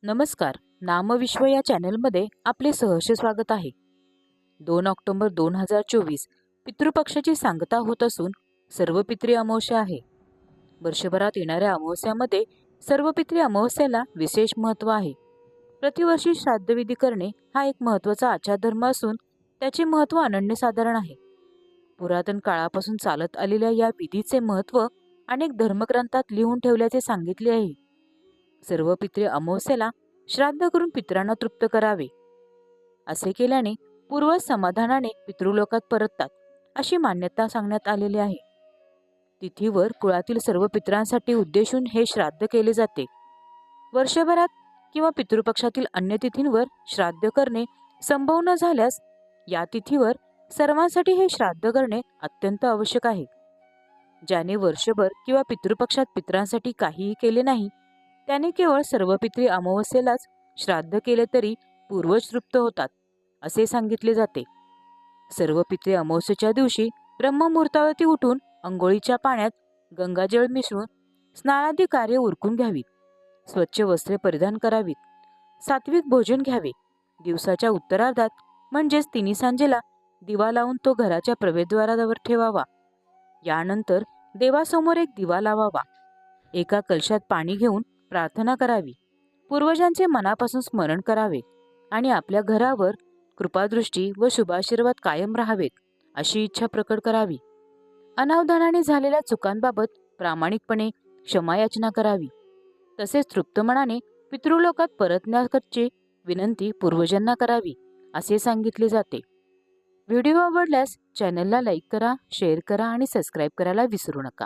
नमस्कार. नामविश्व या चॅनलमध्ये आपले सहर्ष स्वागत आहे. 2 ऑक्टोबर 2024 पितृपक्षाची सांगता होत असून सर्व पितृ अमावस्या आहे. वर्षभरात येणाऱ्या अमावस्यामध्ये सर्व पितृ अमावस्याला विशेष महत्त्व आहे. प्रतिवर्षी श्राद्धविधी करणे हा एक महत्त्वाचा आचारधर्म असून त्याचे महत्त्व अनन्यसाधारण आहे. पुरातन काळापासून चालत आलेल्या या विधीचे महत्त्व अनेक धर्मग्रंथात लिहून ठेवल्याचे सांगितले आहे. सर्व पितृ अमावस्येला श्राद्ध करून पितरांना तृप्त करावे. असे केल्याने पूर्वज समाधानाने पितृलोकात परततात अशी मान्यता सांगण्यात आलेली आहे. तिथीवर कुळातील सर्व पितरांसाठी उद्देशून हे श्राद्ध केले जाते. वर्षभरात किंवा पितृपक्षातील अन्य तिथींवर श्राद्ध करणे संभव न झाल्यास या तिथीवर सर्वांसाठी हे श्राद्ध करणे अत्यंत आवश्यक आहे. ज्याने वर्षभर किंवा पितृपक्षात पितरांसाठी काहीही केले नाही त्याने केवळ सर्व पितृ अमावस्येलाच श्राद्ध केले तरी पूर्वज तृप्त होतात असे सांगितले जाते. सर्व पितृ अमावस्येच्या दिवशी ब्रह्ममुहूर्तावरती उठून अंघोळीच्या पाण्यात गंगाजळ मिसळून स्नानादी कार्य उरकून घ्यावीत. स्वच्छ वस्त्रे परिधान करावीत. सात्विक भोजन घ्यावे. दिवसाच्या उत्तरार्धात म्हणजेच तिन्ही सांजेला दिवा लावून तो घराच्या प्रवेशद्वारावर ठेवावा. यानंतर देवासमोर एक दिवा लावावा. एका कलशात पाणी घेऊन प्रार्थना करावी. पूर्वजांचे मनापासून स्मरण करावे आणि आपल्या घरावर कृपादृष्टी व शुभाशीर्वाद कायम राहावेत अशी इच्छा प्रकट करावी. अनावधानाने झालेल्या चुकांबाबत प्रामाणिकपणे क्षमायाचना करावी. तसेच तृप्त मनाने पितृलोकात परतण्याची विनंती पूर्वजांना करावी असे सांगितले जाते. व्हिडिओ आवडल्यास चॅनलला लाईक करा, शेअर करा आणि सबस्क्राईब करायला विसरू नका.